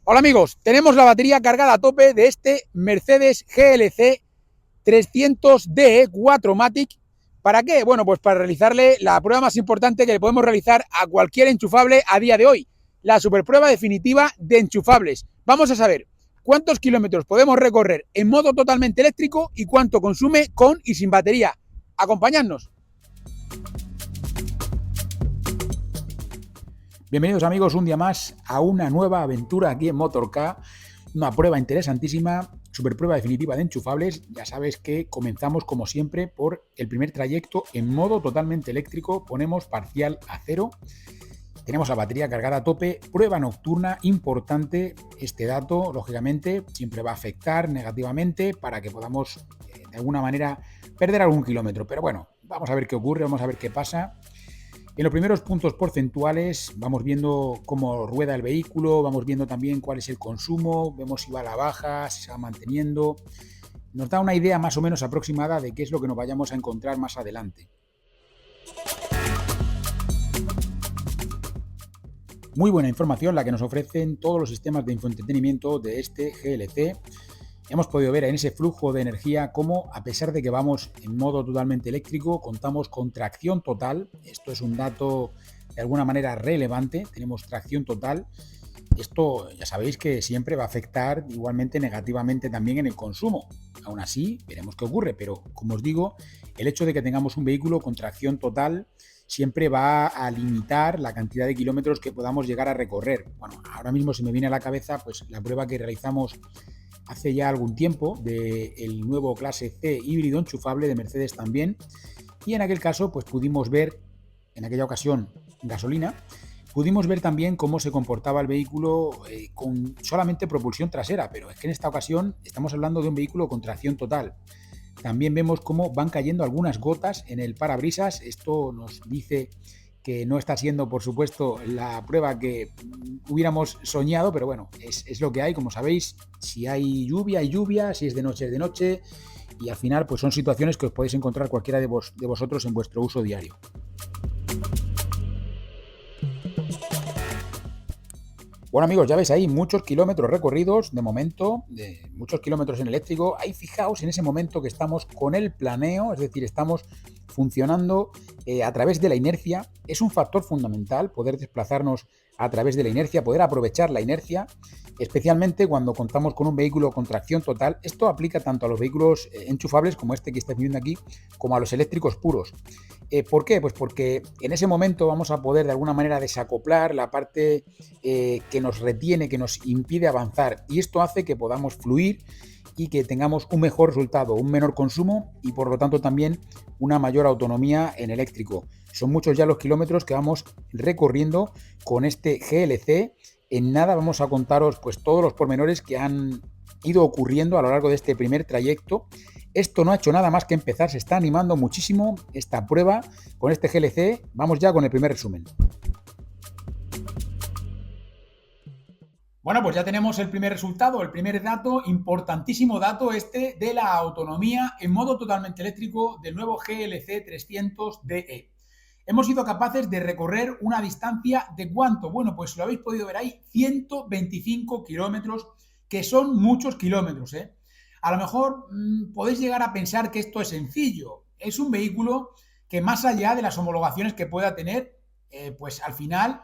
Hola amigos, tenemos la batería cargada a tope de este Mercedes GLC 300DE 4MATIC. ¿Para qué? Bueno, pues para realizarle la prueba más importante que le podemos realizar a cualquier enchufable a día de hoy, la superprueba definitiva de enchufables. Vamos a saber cuántos kilómetros podemos recorrer en modo totalmente eléctrico y cuánto consume con y sin batería. Acompañadnos. Bienvenidos amigos un día más a una nueva aventura aquí en Motork, una prueba interesantísima, super prueba definitiva de enchufables. Ya sabes que comenzamos como siempre por el primer trayecto en modo totalmente eléctrico, ponemos parcial a cero, tenemos la batería cargada a tope, prueba nocturna, importante este dato, lógicamente siempre va a afectar negativamente para que podamos de alguna manera perder algún kilómetro, pero bueno, vamos a ver qué ocurre, vamos a ver qué pasa. En los primeros puntos porcentuales vamos viendo cómo rueda el vehículo, vamos viendo también cuál es el consumo, vemos si va a la baja, si se va manteniendo. Nos da una idea más o menos aproximada de qué es lo que nos vayamos a encontrar más adelante. Muy buena información la que nos ofrecen todos los sistemas de infoentretenimiento de este GLC. Hemos podido ver en ese flujo de energía cómo, a pesar de que vamos en modo totalmente eléctrico, contamos con tracción total. Esto es un dato de alguna manera relevante. Tenemos tracción total. Esto ya sabéis que siempre va a afectar igualmente negativamente también en el consumo. Aún así, veremos qué ocurre. Pero, como os digo, el hecho de que tengamos un vehículo con tracción total siempre va a limitar la cantidad de kilómetros que podamos llegar a recorrer. Bueno, ahora mismo se me viene a la cabeza pues la prueba que realizamos hace ya algún tiempo del nuevo clase C híbrido enchufable de Mercedes también, y en aquel caso pues pudimos ver, en aquella ocasión gasolina, pudimos ver también cómo se comportaba el vehículo con solamente propulsión trasera, pero es que en esta ocasión estamos hablando de un vehículo con tracción total. También vemos cómo van cayendo algunas gotas en el parabrisas. Esto nos dice que no está siendo, por supuesto, la prueba que hubiéramos soñado, pero bueno, es lo que hay, como sabéis. Si hay lluvia, si es de noche, es de noche, y al final pues son situaciones que os podéis encontrar cualquiera de vosotros en vuestro uso diario. Bueno amigos, ya veis ahí muchos kilómetros recorridos de momento, muchos kilómetros en eléctrico. Ahí fijaos en ese momento que estamos con el planeo, es decir, estamos funcionando a través de la inercia. Es un factor fundamental poder desplazarnos a través de la inercia, poder aprovechar la inercia, especialmente cuando contamos con un vehículo con tracción total. Esto aplica tanto a los vehículos enchufables como este que estáis viendo aquí, como a los eléctricos puros. ¿Por qué? Pues porque en ese momento vamos a poder de alguna manera desacoplar la parte que nos retiene, que nos impide avanzar, y esto hace que podamos fluir y que tengamos un mejor resultado, un menor consumo y por lo tanto también una mayor autonomía en eléctrico. Son muchos ya los kilómetros que vamos recorriendo con este GLC. En nada vamos a contaros pues todos los pormenores que han ido ocurriendo a lo largo de este primer trayecto. Esto no ha hecho nada más que empezar, se está animando muchísimo esta prueba con este GLC. Vamos ya con el primer resumen. Bueno, pues ya tenemos el primer resultado, el primer dato, importantísimo dato este de la autonomía en modo totalmente eléctrico del nuevo GLC 300DE. Hemos sido capaces de recorrer una distancia de ¿cuánto? Bueno, pues lo habéis podido ver ahí, 125 kilómetros, que son muchos kilómetros, ¿eh? A lo mejor podéis llegar a pensar que esto es sencillo. Es un vehículo que más allá de las homologaciones que pueda tener, pues al final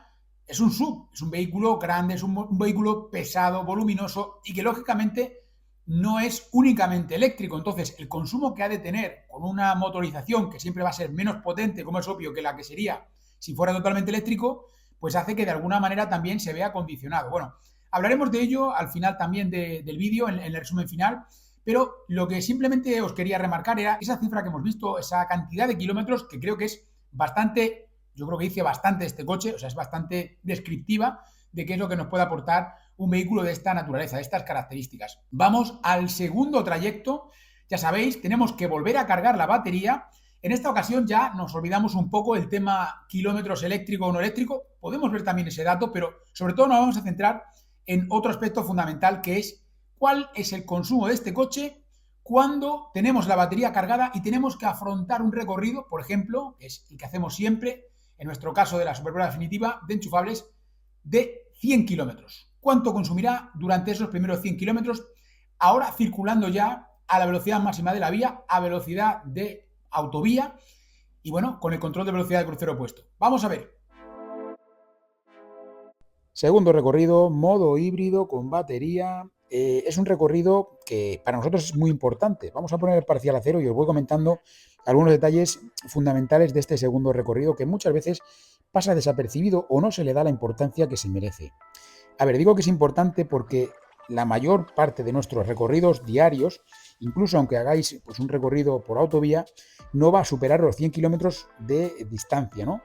es un SUV, es un vehículo grande, es un vehículo pesado, voluminoso y que lógicamente no es únicamente eléctrico. Entonces, el consumo que ha de tener con una motorización que siempre va a ser menos potente, como es obvio, que la que sería si fuera totalmente eléctrico, pues hace que de alguna manera también se vea condicionado. Bueno, hablaremos de ello al final también del vídeo, en el resumen final, pero lo que simplemente os quería remarcar era esa cifra que hemos visto, esa cantidad de kilómetros que creo que es bastante, yo creo que dice bastante este coche, o sea, es bastante descriptiva de qué es lo que nos puede aportar un vehículo de esta naturaleza, de estas características. Vamos al segundo trayecto. Ya sabéis, tenemos que volver a cargar la batería. En esta ocasión ya nos olvidamos un poco del tema kilómetros eléctrico o no eléctrico. Podemos ver también ese dato, pero sobre todo nos vamos a centrar en otro aspecto fundamental, que es cuál es el consumo de este coche cuando tenemos la batería cargada y tenemos que afrontar un recorrido, por ejemplo, que es el que hacemos siempre, en nuestro caso de la superprueba definitiva de enchufables, de 100 kilómetros. cuánto consumirá durante esos primeros 100 kilómetros, ahora circulando ya a la velocidad máxima de la vía, a velocidad de autovía y bueno, con el control de velocidad de crucero puesto. Vamos a ver. Segundo recorrido, modo híbrido con batería. Es un recorrido que para nosotros es muy importante. Vamos a poner el parcial a cero y os voy comentando algunos detalles fundamentales de este segundo recorrido que muchas veces pasa desapercibido o no se le da la importancia que se merece. A ver, digo que es importante porque la mayor parte de nuestros recorridos diarios, incluso aunque hagáis pues, un recorrido por autovía, no va a superar los 100 kilómetros de distancia, ¿no?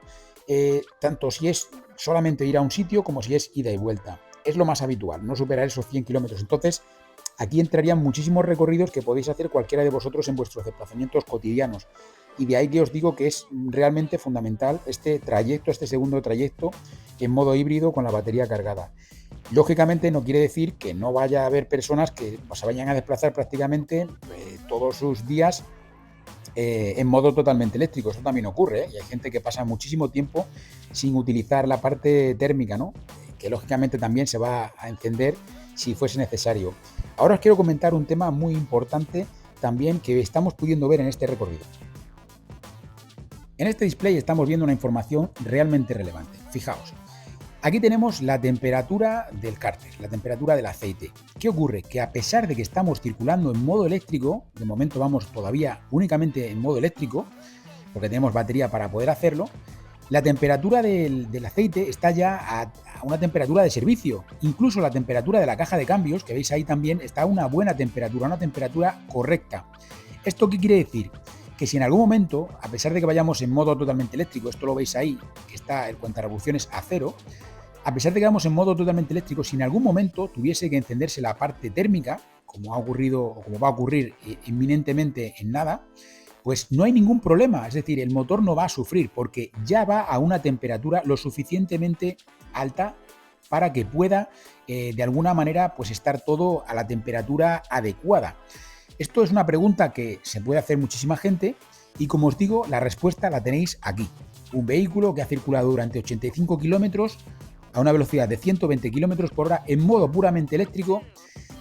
Tanto si es solamente ir a un sitio como si es ida y vuelta. Es lo más habitual, no superar esos 100 kilómetros. Entonces, aquí entrarían muchísimos recorridos que podéis hacer cualquiera de vosotros en vuestros desplazamientos cotidianos. Y de ahí que os digo que es realmente fundamental este trayecto, este segundo trayecto en modo híbrido con la batería cargada. Lógicamente no quiere decir que no vaya a haber personas que se vayan a desplazar prácticamente todos sus días en modo totalmente eléctrico. Eso también ocurre, ¿eh? Y hay gente que pasa muchísimo tiempo sin utilizar la parte térmica, ¿no? Que lógicamente también se va a encender si fuese necesario. Ahora os quiero comentar un tema muy importante también que estamos pudiendo ver en este recorrido. En este display estamos viendo una información realmente relevante. Fijaos, aquí tenemos la temperatura del cárter, la temperatura del aceite. ¿Qué ocurre? Que a pesar de que estamos circulando en modo eléctrico, de momento vamos todavía únicamente en modo eléctrico, porque tenemos batería para poder hacerlo, la temperatura del aceite está ya a una temperatura de servicio. Incluso la temperatura de la caja de cambios, que veis ahí también, está a una buena temperatura, una temperatura correcta. ¿Esto qué quiere decir? Que si en algún momento, a pesar de que vayamos en modo totalmente eléctrico, esto lo veis ahí, que está el cuentarevoluciones a cero, a pesar de que vamos en modo totalmente eléctrico, si en algún momento tuviese que encenderse la parte térmica, como ha ocurrido o como va a ocurrir inminentemente en nada, pues no hay ningún problema. Es decir, el motor no va a sufrir porque ya va a una temperatura lo suficientemente alta para que pueda de alguna manera pues estar todo a la temperatura adecuada. Esto es una pregunta que se puede hacer muchísima gente y como os digo, la respuesta la tenéis aquí. Un vehículo que ha circulado durante 85 kilómetros a una velocidad de 120 km por hora en modo puramente eléctrico,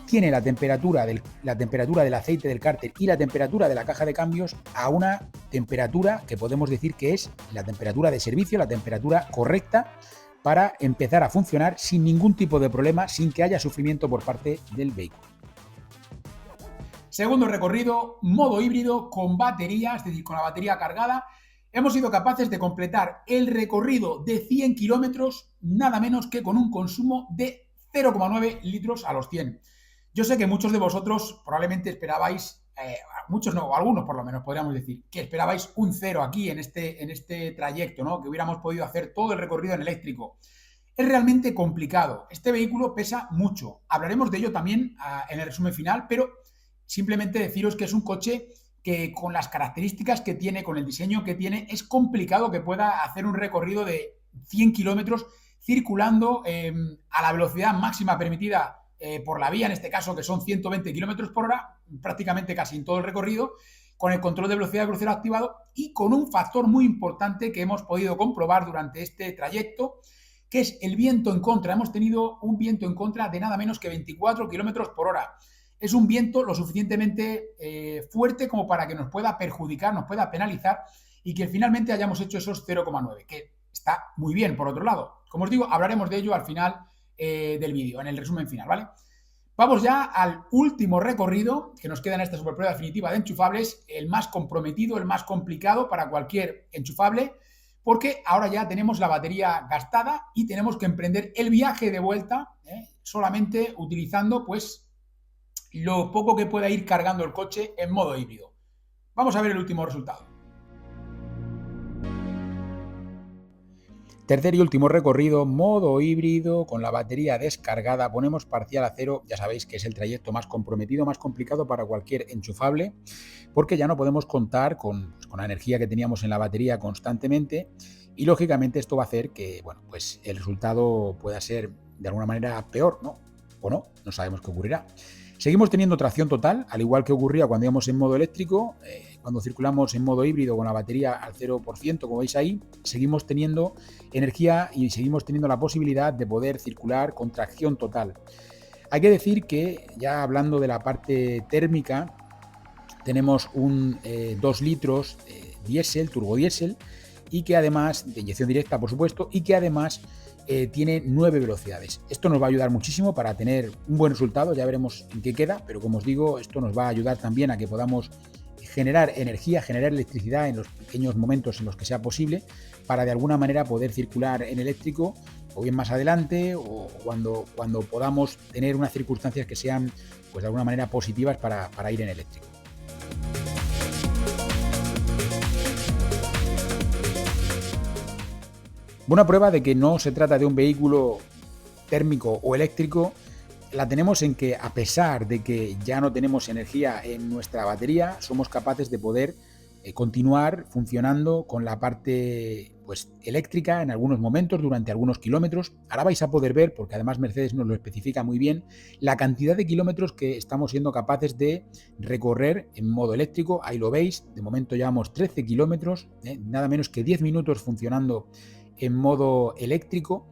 tiene la temperatura del aceite del cárter y la temperatura de la caja de cambios a una temperatura que podemos decir que es la temperatura de servicio, la temperatura correcta para empezar a funcionar sin ningún tipo de problema, sin que haya sufrimiento por parte del vehículo. Segundo recorrido, modo híbrido con batería, es decir, con la batería cargada. Hemos sido capaces de completar el recorrido de 100 kilómetros nada menos que con un consumo de 0,9 litros a los 100. Yo sé que muchos de vosotros probablemente esperabais, muchos no, o algunos por lo menos podríamos decir, que esperabais un cero aquí en este trayecto, ¿no? Que hubiéramos podido hacer todo el recorrido en eléctrico. Es realmente complicado. Este vehículo pesa mucho. Hablaremos de ello también en el resumen final, pero simplemente deciros que es un coche que con las características que tiene, con el diseño que tiene, es complicado que pueda hacer un recorrido de 100 kilómetros circulando a la velocidad máxima permitida por la vía, en este caso que son 120 kilómetros por hora, prácticamente casi en todo el recorrido, con el control de velocidad de crucero activado y con un factor muy importante que hemos podido comprobar durante este trayecto, que es el viento en contra. Hemos tenido un viento en contra de nada menos que 24 kilómetros por hora. Es un viento lo suficientemente fuerte como para que nos pueda perjudicar, nos pueda penalizar y que finalmente hayamos hecho esos 0,9, que está muy bien por otro lado. Como os digo, hablaremos de ello al final del vídeo, en el resumen final, ¿vale? Vamos ya al último recorrido que nos queda en esta superprueba definitiva de enchufables, el más comprometido, el más complicado para cualquier enchufable, porque ahora ya tenemos la batería gastada y tenemos que emprender el viaje de vuelta solamente utilizando pues lo poco que pueda ir cargando el coche en modo híbrido. Vamos a ver el último resultado. Tercer y último recorrido, modo híbrido, con la batería descargada, ponemos parcial a cero, ya sabéis que es el trayecto más comprometido, más complicado para cualquier enchufable, porque ya no podemos contar con la energía que teníamos en la batería constantemente y lógicamente esto va a hacer que, bueno, pues el resultado pueda ser de alguna manera peor, ¿no? O no sabemos qué ocurrirá. Seguimos teniendo tracción total, al igual que ocurría cuando íbamos en modo eléctrico, cuando circulamos en modo híbrido con la batería al 0%, como veis ahí, seguimos teniendo energía y seguimos teniendo la posibilidad de poder circular con tracción total. Hay que decir que, ya hablando de la parte térmica, tenemos un 2 litros diésel, turbodiésel, y que además, de inyección directa por supuesto, y que además tiene 9 velocidades. Esto nos va a ayudar muchísimo para tener un buen resultado, ya veremos en qué queda, pero como os digo, esto nos va a ayudar también a que podamos generar energía, generar electricidad en los pequeños momentos en los que sea posible, para de alguna manera poder circular en eléctrico, o bien más adelante, o cuando podamos tener unas circunstancias que sean, pues de alguna manera positivas para ir en eléctrico. Buena prueba de que no se trata de un vehículo térmico o eléctrico la tenemos en que, a pesar de que ya no tenemos energía en nuestra batería, somos capaces de poder continuar funcionando con la parte pues eléctrica en algunos momentos, durante algunos kilómetros. Ahora vais a poder ver, porque además Mercedes nos lo especifica muy bien, la cantidad de kilómetros que estamos siendo capaces de recorrer en modo eléctrico. Ahí lo veis, de momento llevamos 13 kilómetros, nada menos que 10 minutos funcionando en modo eléctrico,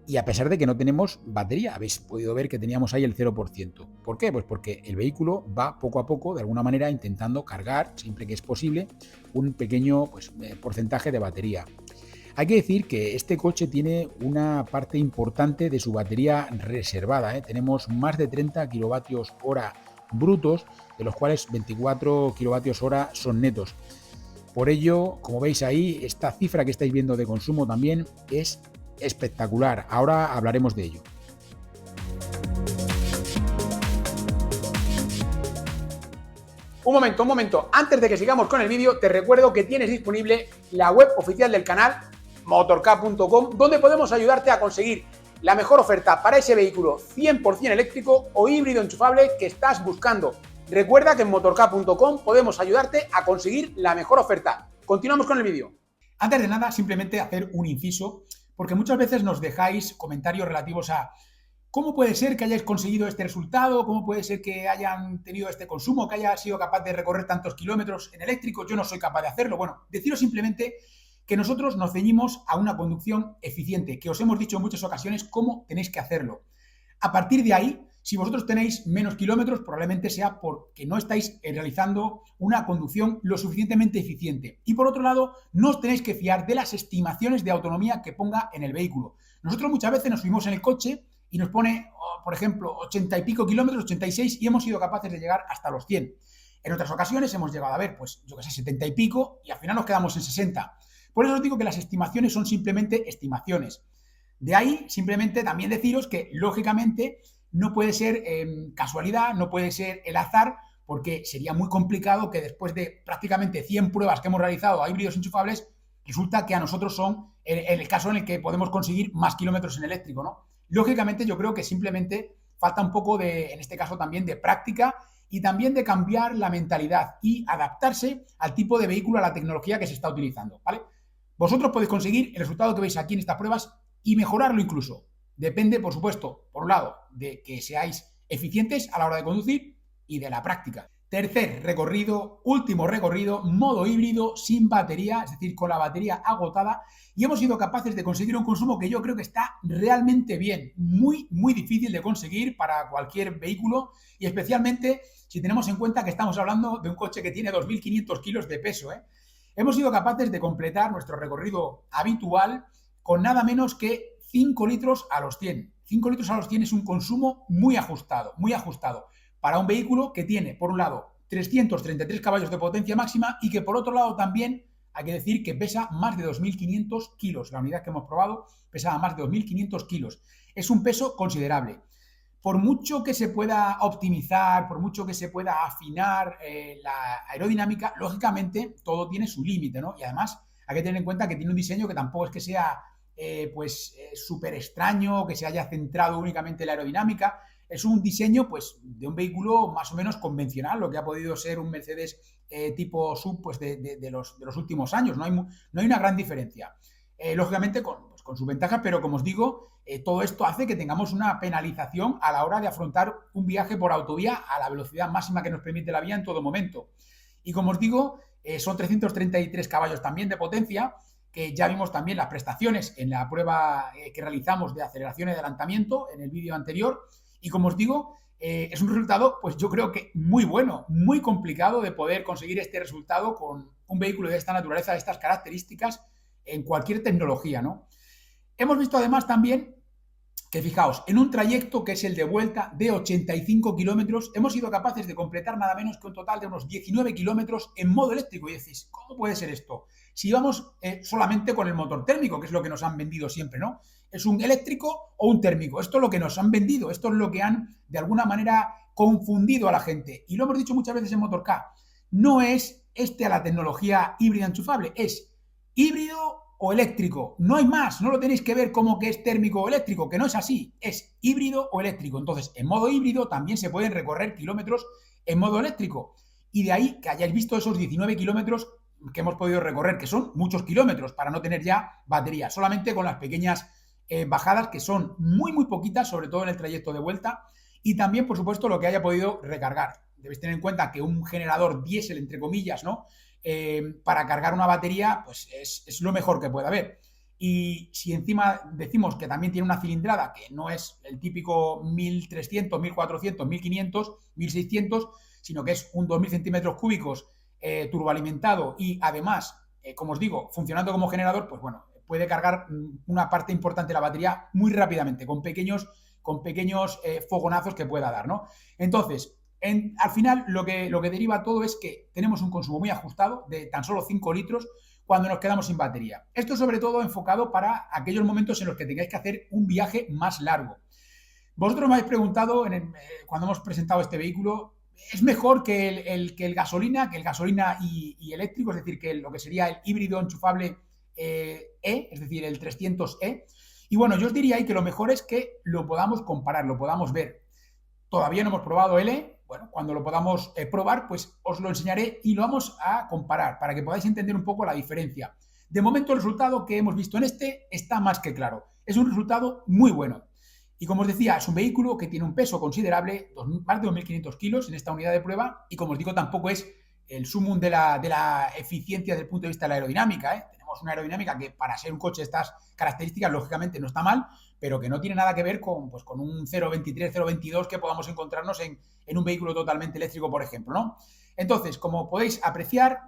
y a pesar de que no tenemos batería. Habéis podido ver que teníamos ahí el 0%. ¿Por qué? Pues porque el vehículo va poco a poco, de alguna manera, intentando cargar, siempre que es posible, un pequeño porcentaje de batería. Hay que decir que este coche tiene una parte importante de su batería reservada. Tenemos más de 30 kilovatios hora brutos, de los cuales 24 kilovatios hora son netos. Por ello, como veis ahí, esta cifra que estáis viendo de consumo también es espectacular. Ahora hablaremos de ello. Un momento. Antes de que sigamos con el vídeo, te recuerdo que tienes disponible la web oficial del canal, motork.com, donde podemos ayudarte a conseguir la mejor oferta para ese vehículo 100% eléctrico o híbrido enchufable que estás buscando. Recuerda que en motork.com podemos ayudarte a conseguir la mejor oferta. Continuamos con el vídeo. Antes de nada, simplemente hacer un inciso, porque muchas veces nos dejáis comentarios relativos a cómo puede ser que hayáis conseguido este resultado, cómo puede ser que hayan tenido este consumo, que haya sido capaz de recorrer tantos kilómetros en eléctrico. Yo no soy capaz de hacerlo. Bueno, deciros simplemente que nosotros nos ceñimos a una conducción eficiente, que os hemos dicho en muchas ocasiones cómo tenéis que hacerlo. A partir de ahí, si vosotros tenéis menos kilómetros, probablemente sea porque no estáis realizando una conducción lo suficientemente eficiente. Y por otro lado, no os tenéis que fiar de las estimaciones de autonomía que ponga en el vehículo. Nosotros muchas veces nos subimos en el coche y nos pone, por ejemplo, 80 y pico kilómetros, 86, y hemos sido capaces de llegar hasta los 100. En otras ocasiones hemos llegado a ver, pues yo que sé, 70 y pico, y al final nos quedamos en 60. Por eso os digo que las estimaciones son simplemente estimaciones. De ahí, simplemente también deciros que, lógicamente, no puede ser casualidad, no puede ser el azar, porque sería muy complicado que después de prácticamente 100 pruebas que hemos realizado a híbridos enchufables, resulta que a nosotros son el caso en el que podemos conseguir más kilómetros en eléctrico, ¿no? Lógicamente, yo creo que simplemente falta un poco de, en este caso también, de práctica y también de cambiar la mentalidad y adaptarse al tipo de vehículo, a la tecnología que se está utilizando, ¿vale? Vosotros podéis conseguir el resultado que veis aquí en estas pruebas y mejorarlo incluso. Depende, por supuesto, por un lado, de que seáis eficientes a la hora de conducir y de la práctica. Tercer recorrido, último recorrido, modo híbrido sin batería, es decir, con la batería agotada, y hemos sido capaces de conseguir un consumo que yo creo que está realmente bien, muy, muy difícil de conseguir para cualquier vehículo, y especialmente si tenemos en cuenta que estamos hablando de un coche que tiene 2.500 kilos de peso, Hemos sido capaces de completar nuestro recorrido habitual con nada menos que 5 litros a los 100. 5 litros a los 100 es un consumo muy ajustado para un vehículo que tiene, por un lado, 333 caballos de potencia máxima y que, por otro lado, también hay que decir que pesa más de 2.500 kilos. La unidad que hemos probado pesaba más de 2.500 kilos. Es un peso considerable. Por mucho que se pueda optimizar, por mucho que se pueda afinar la aerodinámica, lógicamente todo tiene su límite, ¿no? Y además hay que tener en cuenta que tiene un diseño que tampoco es que sea súper extraño, que se haya centrado únicamente en la aerodinámica. Es un diseño pues de un vehículo más o menos convencional, lo que ha podido ser un Mercedes tipo sub pues, de los últimos años. No hay una gran diferencia. Lógicamente con sus ventajas, pero como os digo, todo esto hace que tengamos una penalización a la hora de afrontar un viaje por autovía a la velocidad máxima que nos permite la vía en todo momento. Y como os digo, son 333 caballos también de potencia, que ya vimos también las prestaciones en la prueba que realizamos de aceleración y adelantamiento en el vídeo anterior. Y como os digo, es un resultado, pues yo creo que muy bueno, muy complicado de poder conseguir este resultado con un vehículo de esta naturaleza, de estas características, en cualquier tecnología, ¿no? Hemos visto además también que, fijaos, en un trayecto que es el de vuelta de 85 kilómetros, hemos sido capaces de completar nada menos que un total de unos 19 kilómetros en modo eléctrico. Y decís, ¿cómo puede ser esto? Si vamos solamente con el motor térmico, que es lo que nos han vendido siempre, ¿no? ¿Es un eléctrico o un térmico? Esto es lo que nos han vendido, esto es lo que han, de alguna manera, confundido a la gente. Y lo hemos dicho muchas veces en Motork. No es a la tecnología híbrida enchufable, es híbrido o eléctrico. No hay más, no lo tenéis que ver como que es térmico o eléctrico, que no es así, es híbrido o eléctrico. Entonces, en modo híbrido también se pueden recorrer kilómetros en modo eléctrico. Y de ahí que hayáis visto esos 19 kilómetros que hemos podido recorrer, que son muchos kilómetros para no tener ya batería, solamente con las pequeñas bajadas, que son muy, muy poquitas, sobre todo en el trayecto de vuelta, y también, por supuesto, lo que haya podido recargar. Debéis tener en cuenta que un generador diésel, entre comillas, ¿no? Para cargar una batería, pues es lo mejor que puede haber. Y si encima decimos que también tiene una cilindrada que no es el típico 1300, 1400, 1500, 1600, sino que es un 2000 centímetros cúbicos turboalimentado y además, como os digo, funcionando como generador, pues bueno, puede cargar una parte importante de la batería muy rápidamente, con pequeños fogonazos que pueda dar, ¿no? Entonces, al final, lo que deriva todo es que tenemos un consumo muy ajustado de tan solo 5 litros cuando nos quedamos sin batería. Esto sobre todo enfocado para aquellos momentos en los que tengáis que hacer un viaje más largo. Vosotros me habéis preguntado cuando hemos presentado este vehículo, ¿es mejor que el gasolina y eléctrico? Es decir, que lo que sería el híbrido enchufable es decir, el 300e. Y bueno, yo os diría ahí que lo mejor es que lo podamos comparar, lo podamos ver. Todavía no hemos probado L. Bueno, cuando lo podamos probar, pues os lo enseñaré y lo vamos a comparar para que podáis entender un poco la diferencia. De momento, el resultado que hemos visto en este está más que claro. Es un resultado muy bueno. Y como os decía, es un vehículo que tiene un peso considerable, más de 2.500 kilos en esta unidad de prueba, y como os digo, tampoco es el sumum de la eficiencia desde el punto de vista de la aerodinámica, ¿eh? Tenemos una aerodinámica que para ser un coche de estas características, lógicamente no está mal, pero que no tiene nada que ver con un 0.23, 0.22 que podamos encontrarnos en un vehículo totalmente eléctrico, por ejemplo, ¿no? Entonces, como podéis apreciar,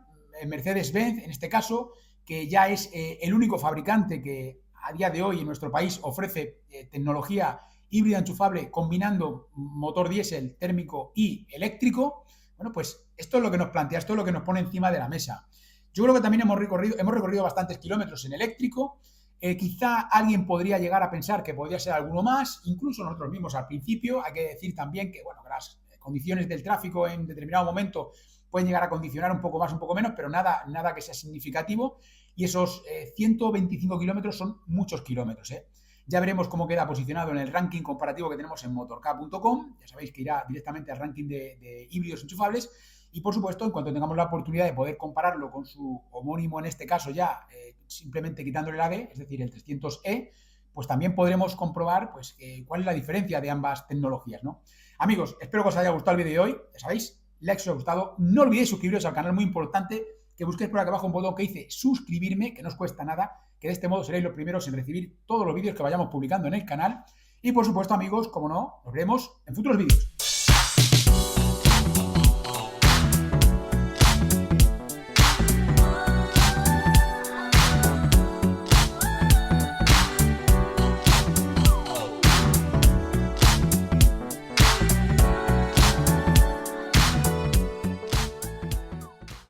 Mercedes-Benz, en este caso, que ya es el único fabricante que a día de hoy en nuestro país ofrece tecnología híbrida enchufable combinando motor diésel, térmico y eléctrico, bueno, pues esto es lo que nos plantea, esto es lo que nos pone encima de la mesa. Yo creo que también hemos recorrido bastantes kilómetros en eléctrico. Quizá alguien podría llegar a pensar que podría ser alguno más, incluso nosotros mismos al principio. Hay que decir también que, bueno, las condiciones del tráfico en determinado momento pueden llegar a condicionar un poco más, un poco menos, pero nada que sea significativo. Y esos 125 kilómetros son muchos kilómetros, ¿eh? Ya veremos cómo queda posicionado en el ranking comparativo que tenemos en motork.com. Ya sabéis que irá directamente al ranking de híbridos enchufables. Y, por supuesto, en cuanto tengamos la oportunidad de poder compararlo con su homónimo, en este caso ya simplemente quitándole la D, es decir, el 300e, pues también podremos comprobar pues, cuál es la diferencia de ambas tecnologías, ¿no? Amigos, espero que os haya gustado el vídeo de hoy. Ya sabéis, like si os ha gustado. No olvidéis suscribiros al canal, muy importante, que busquéis por aquí abajo un botón que dice suscribirme, que no os cuesta nada, que de este modo seréis los primeros en recibir todos los vídeos que vayamos publicando en el canal. Y, por supuesto, amigos, como no, nos vemos en futuros vídeos.